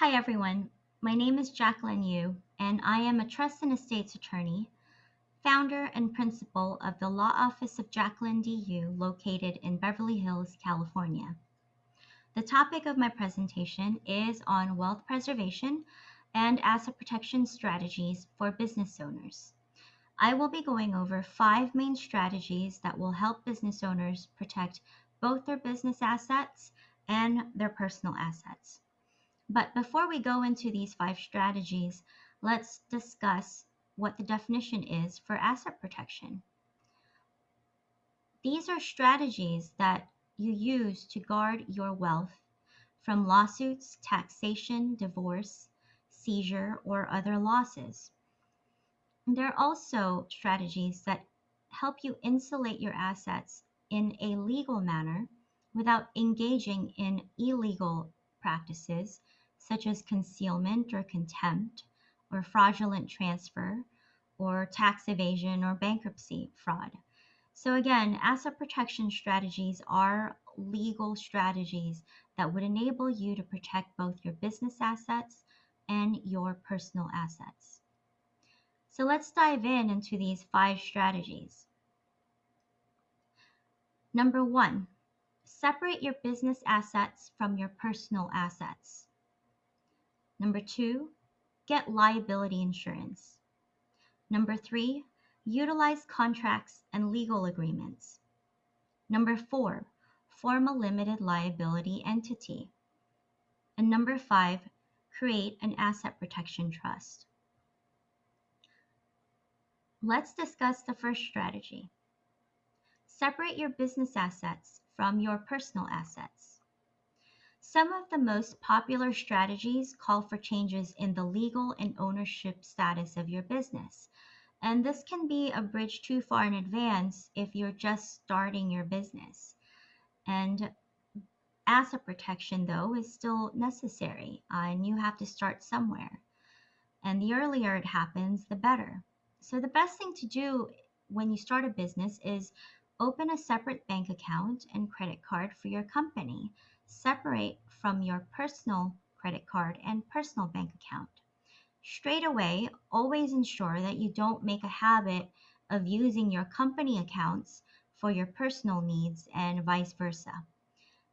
Hi, everyone. My name is Jacqueline Yu, and I am a trust and estates attorney, founder and principal of the Law Office of Jacqueline D. Yu, located in Beverly Hills, California. The topic of my presentation is on wealth preservation and asset protection strategies for business owners. I will be going over five main strategies that will help business owners protect both their business assets and their personal assets. But before we go into these five strategies, let's discuss what the definition is for asset protection. These are strategies that you use to guard your wealth from lawsuits, taxation, divorce, seizure, or other losses. There are also strategies that help you insulate your assets in a legal manner without engaging in illegal practices such as concealment or contempt or fraudulent transfer or tax evasion or bankruptcy fraud. So, again, asset protection strategies are legal strategies that would enable you to protect both your business assets and your personal assets. So let's dive into these five strategies. Number one, separate your business assets from your personal assets. Number two, get liability insurance. Number three, utilize contracts and legal agreements. Number four, form a limited liability entity. And number five, create an asset protection trust. Let's discuss the first strategy. Separate your business assets from your personal assets. Some of the most popular strategies call for changes in the legal and ownership status of your business. And this can be a bridge too far in advance if you're just starting your business. And asset protection, though, is still necessary, and you have to start somewhere. And the earlier it happens, the better. So, the best thing to do when you start a business is open a separate bank account and credit card for your company, separate from your personal credit card and personal bank account. Straight away, always ensure that you don't make a habit of using your company accounts for your personal needs and vice versa.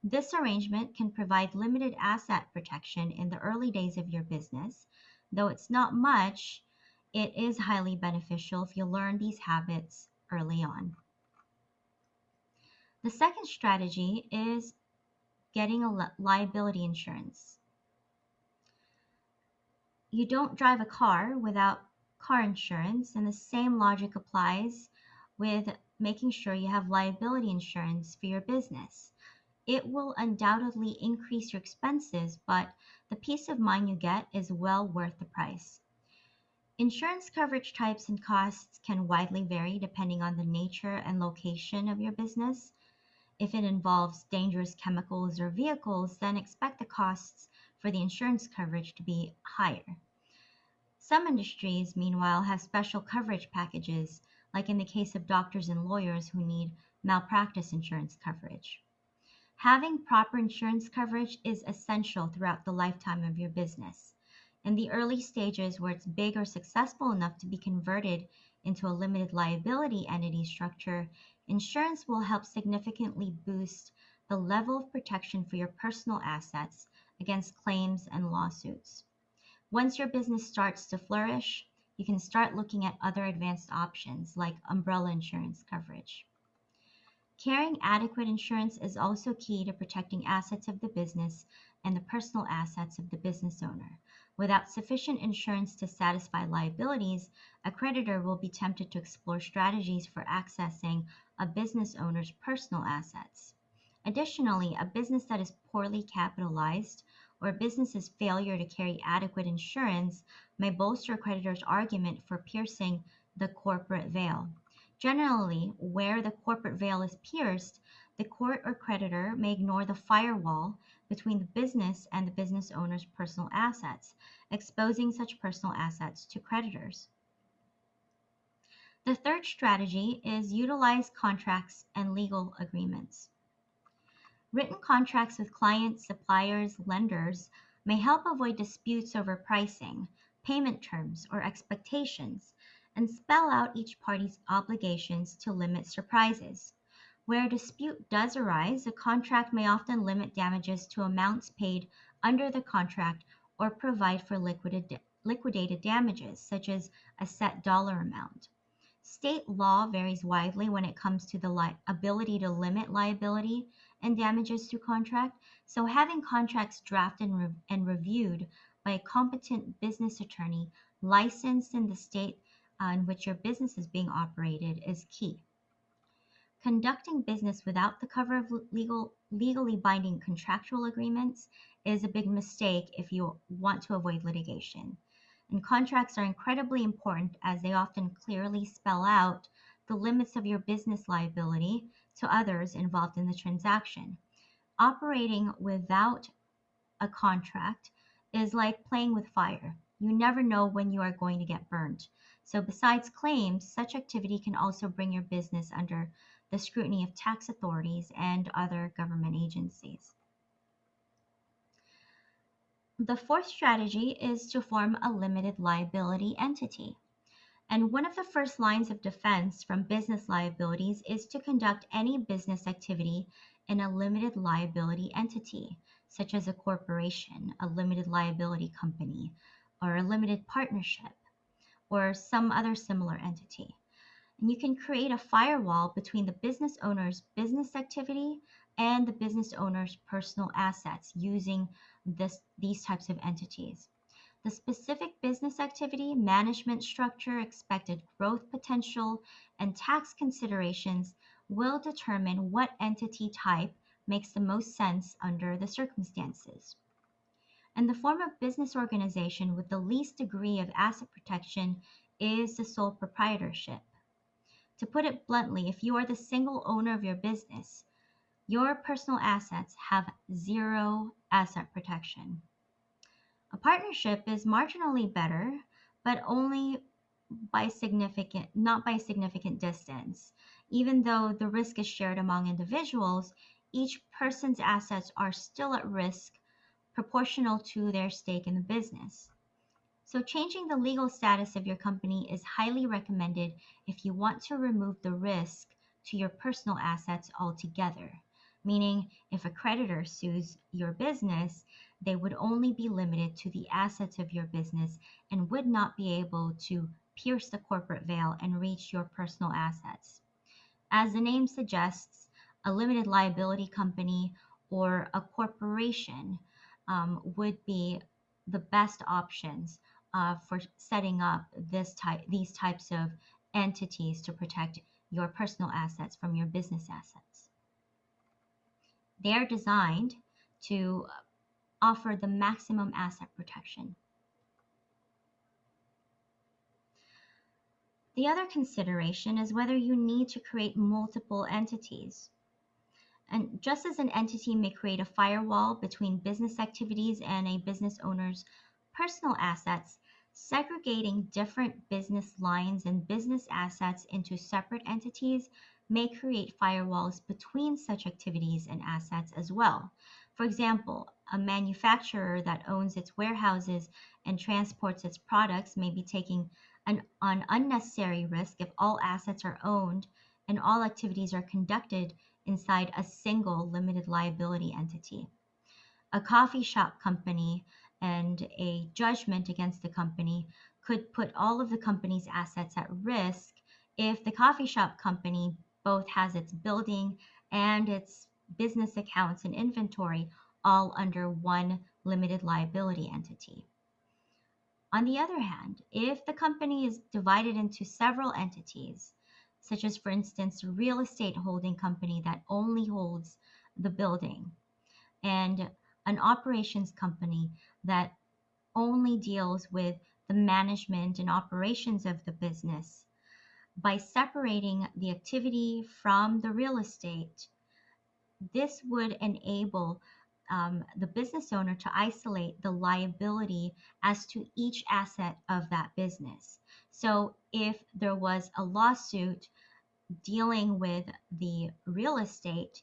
This arrangement can provide limited asset protection in the early days of your business. Though it's not much, it is highly beneficial if you learn these habits early on. The second strategy is getting a liability insurance. You don't drive a car without car insurance, and the same logic applies with making sure you have liability insurance for your business. It will undoubtedly increase your expenses, but the peace of mind you get is well worth the price. Insurance coverage types and costs can widely vary depending on the nature and location of your business. If it involves dangerous chemicals or vehicles, then expect the costs for the insurance coverage to be higher. Some industries, meanwhile, have special coverage packages, like in the case of doctors and lawyers who need malpractice insurance coverage. Having proper insurance coverage is essential throughout the lifetime of your business. In the early stages where it's big or successful enough to be converted into a limited liability entity structure, insurance will help significantly boost the level of protection for your personal assets against claims and lawsuits. Once your business starts to flourish, you can start looking at other advanced options like umbrella insurance coverage. Carrying adequate insurance is also key to protecting assets of the business and the personal assets of the business owner. Without sufficient insurance to satisfy liabilities, a creditor will be tempted to explore strategies for accessing a business owner's personal assets. Additionally, a business that is poorly capitalized or a business's failure to carry adequate insurance may bolster a creditor's argument for piercing the corporate veil. Generally, where the corporate veil is pierced, the court or creditor may ignore the firewall between the business and the business owner's personal assets, exposing such personal assets to creditors. The third strategy is utilize contracts and legal agreements. Written contracts with clients, suppliers, lenders may help avoid disputes over pricing, payment terms, or expectations, and spell out each party's obligations to limit surprises. Where a dispute does arise, a contract may often limit damages to amounts paid under the contract or provide for liquidated damages, such as a set dollar amount. State law varies widely when it comes to the ability to limit liability and damages through contract, so having contracts drafted and reviewed by a competent business attorney licensed in the state in which your business is being operated is key. Conducting business without the cover of legally binding contractual agreements is a big mistake if you want to avoid litigation. And contracts are incredibly important as they often clearly spell out the limits of your business liability to others involved in the transaction. Operating without a contract is like playing with fire. You never know when you are going to get burned. So, besides claims, such activity can also bring your business under the scrutiny of tax authorities and other government agencies. The fourth strategy is to form a limited liability entity. And one of the first lines of defense from business liabilities is to conduct any business activity in a limited liability entity, such as a corporation, a limited liability company, or a limited partnership, or some other similar entity. And you can create a firewall between the business owner's business activity and the business owner's personal assets using these types of entities. The specific business activity, management structure, expected growth potential, and tax considerations will determine what entity type makes the most sense under the circumstances. And the form of business organization with the least degree of asset protection is the sole proprietorship. To put it bluntly, if you are the single owner of your business, your personal assets have zero asset protection. A partnership is marginally better, but only not by significant distance. Even though the risk is shared among individuals, each person's assets are still at risk proportional to their stake in the business. So, changing the legal status of your company is highly recommended if you want to remove the risk to your personal assets altogether. Meaning, if a creditor sues your business, they would only be limited to the assets of your business and would not be able to pierce the corporate veil and reach your personal assets. As the name suggests, a limited liability company or a corporation would be the best options for setting up these types of entities to protect your personal assets from your business assets. They are designed to offer the maximum asset protection. The other consideration is whether you need to create multiple entities. And just as an entity may create a firewall between business activities and a business owner's personal assets, segregating different business lines and business assets into separate entities may create firewalls between such activities and assets as well. For example, a manufacturer that owns its warehouses and transports its products may be taking an unnecessary risk if all assets are owned and all activities are conducted inside a single limited liability entity. A coffee shop company and a judgment against the company could put all of the company's assets at risk if the coffee shop company both has its building and its business accounts and inventory all under one limited liability entity. On the other hand, if the company is divided into several entities, such as, for instance, a real estate holding company that only holds the building, and an operations company that only deals with the management and operations of the business. By separating the activity from the real estate, this would enable the business owner to isolate the liability as to each asset of that business. So if there was a lawsuit dealing with the real estate,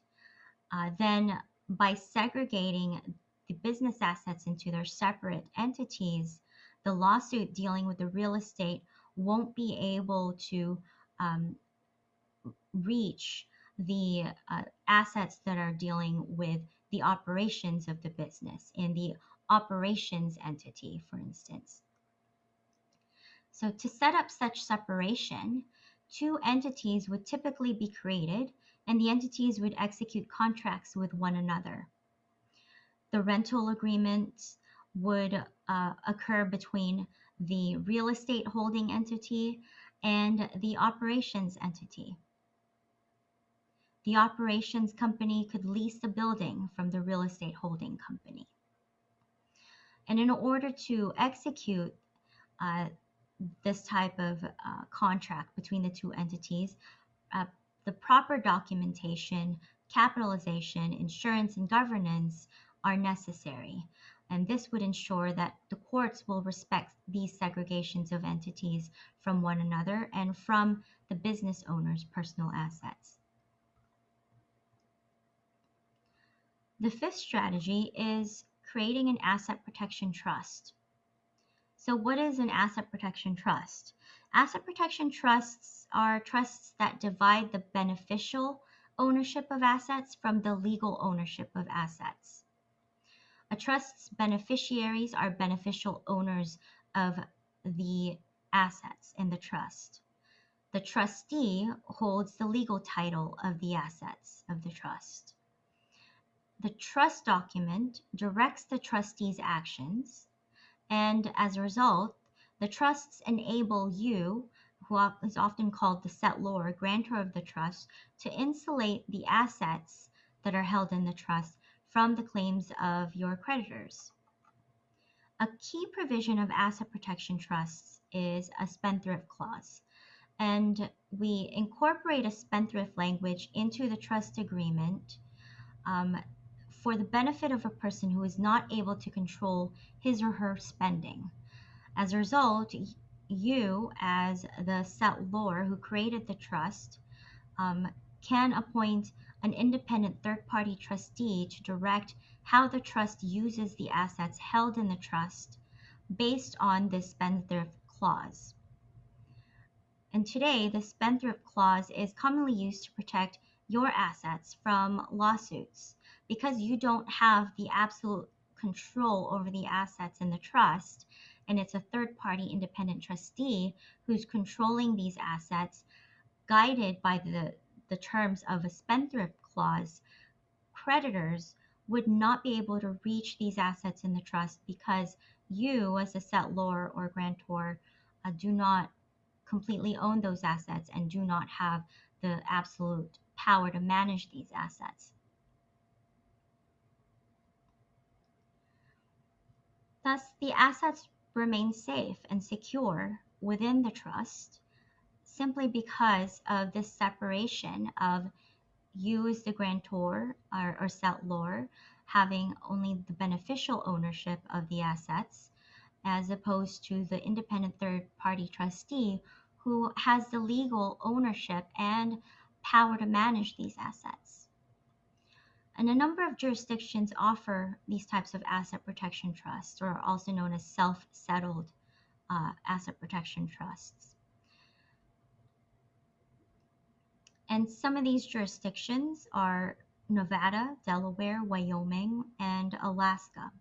then by segregating the business assets into their separate entities, the lawsuit dealing with the real estate won't be able to um, reach the assets that are dealing with the operations of the business in the operations entity, for instance. So, to set up such separation, two entities would typically be created and the entities would execute contracts with one another. The rental agreements would occur between the real estate holding entity and the operations entity. The operations company could lease a building from the real estate holding company. And in order to execute uh, this type of contract between the two entities, uh, the proper documentation, capitalization, insurance, and governance are necessary. And this would ensure that the courts will respect these segregations of entities from one another and from the business owner's personal assets. The fifth strategy is creating an asset protection trust. So, what is an asset protection trust? Asset protection trusts are trusts that divide the beneficial ownership of assets from the legal ownership of assets. A trust's beneficiaries are beneficial owners of the assets in the trust. The trustee holds the legal title of the assets of the trust. The trust document directs the trustee's actions, and as a result, the trusts enable you, who is often called the settlor or grantor of the trust, to insulate the assets that are held in the trust from the claims of your creditors. A key provision of asset protection trusts is a spendthrift clause, and we incorporate a spendthrift language into the trust agreement um, for the benefit of a person who is not able to control his or her spending. As a result, you, as the settlor who created the trust, can appoint an independent third party trustee to direct how the trust uses the assets held in the trust based on this spendthrift clause. And today, the spendthrift clause is commonly used to protect your assets from lawsuits because you don't have the absolute control over the assets in the trust, and it's a third party independent trustee who's controlling these assets, guided by the terms of a spendthrift clause. Creditors would not be able to reach these assets in the trust because you, as a settlor or grantor, do not completely own those assets and do not have the absolute power to manage these assets. Thus, the assets remain safe and secure within the trust simply because of this separation of you as the grantor or settlor having only the beneficial ownership of the assets as opposed to the independent third party trustee who has the legal ownership and power to manage these assets. And a number of jurisdictions offer these types of asset protection trusts, or also known as self settled asset protection trusts. And some of these jurisdictions are Nevada, Delaware, Wyoming, and Alaska.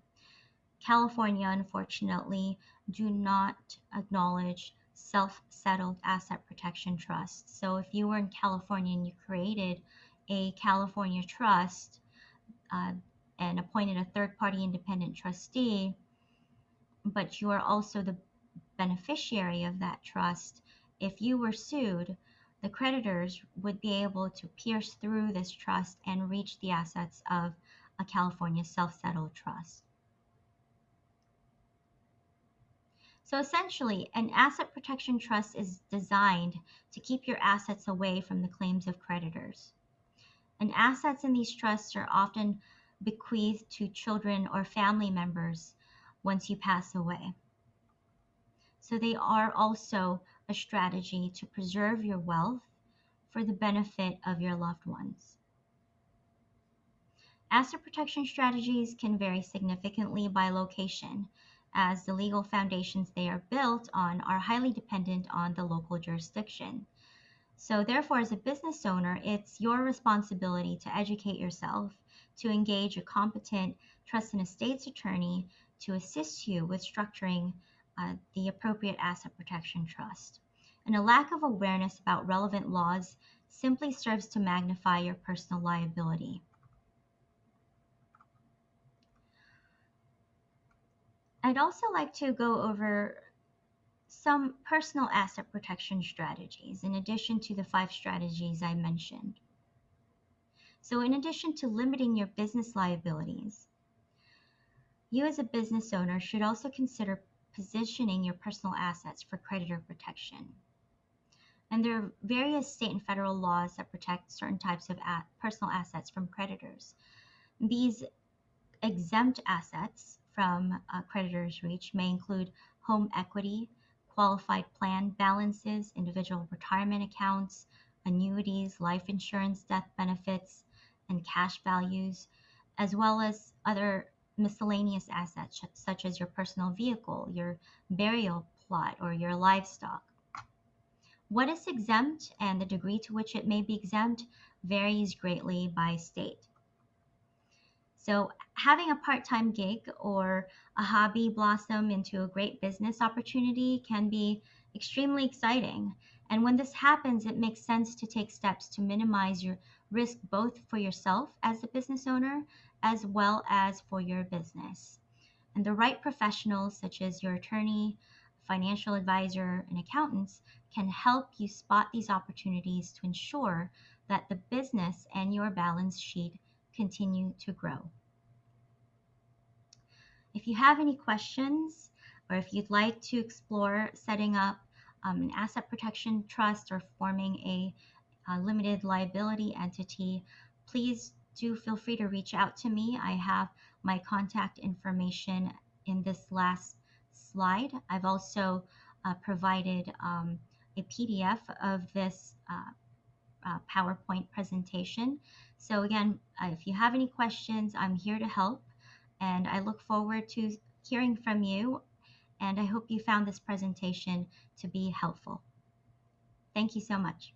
California, unfortunately, do not acknowledge self-settled asset protection trusts. So if you were in California and you created a California trust uh, and appointed a third-party independent trustee, but you are also the beneficiary of that trust, if you were sued, the creditors would be able to pierce through this trust and reach the assets of a California self-settled trust. So essentially, an asset protection trust is designed to keep your assets away from the claims of creditors. And assets in these trusts are often bequeathed to children or family members once you pass away. So they are also a strategy to preserve your wealth for the benefit of your loved ones. Asset protection strategies can vary significantly by location, as the legal foundations they are built on are highly dependent on the local jurisdiction. So, therefore, as a business owner, it's your responsibility to educate yourself, to engage a competent trust and estates attorney to assist you with structuring the appropriate asset protection trust. And a lack of awareness about relevant laws simply serves to magnify your personal liability. I'd also like to go over some personal asset protection strategies in addition to the five strategies I mentioned. So, in addition to limiting your business liabilities, you as a business owner should also consider positioning your personal assets for creditor protection. And there are various state and federal laws that protect certain types of personal assets from creditors. These exempt assets from creditors' reach may include home equity, qualified plan balances, individual retirement accounts, annuities, life insurance, death benefits, and cash values, as well as other miscellaneous assets such as your personal vehicle, your burial plot, or your livestock. What is exempt and the degree to which it may be exempt varies greatly by state. So, having a part time gig or a hobby blossom into a great business opportunity can be extremely exciting. And when this happens, it makes sense to take steps to minimize your risk both for yourself as a business owner as well as for your business. And the right professionals, such as your attorney, financial advisor, and accountants, can help you spot these opportunities to ensure that the business and your balance sheet continue to grow. If you have any questions or if you'd like to explore setting up an asset protection trust or forming a limited liability entity, please do feel free to reach out to me. I have my contact information in this last slide. I've also provided a PDF of this PowerPoint presentation. So again, if you have any questions, I'm here to help, and I look forward to hearing from you. And I hope you found this presentation to be helpful. Thank you so much.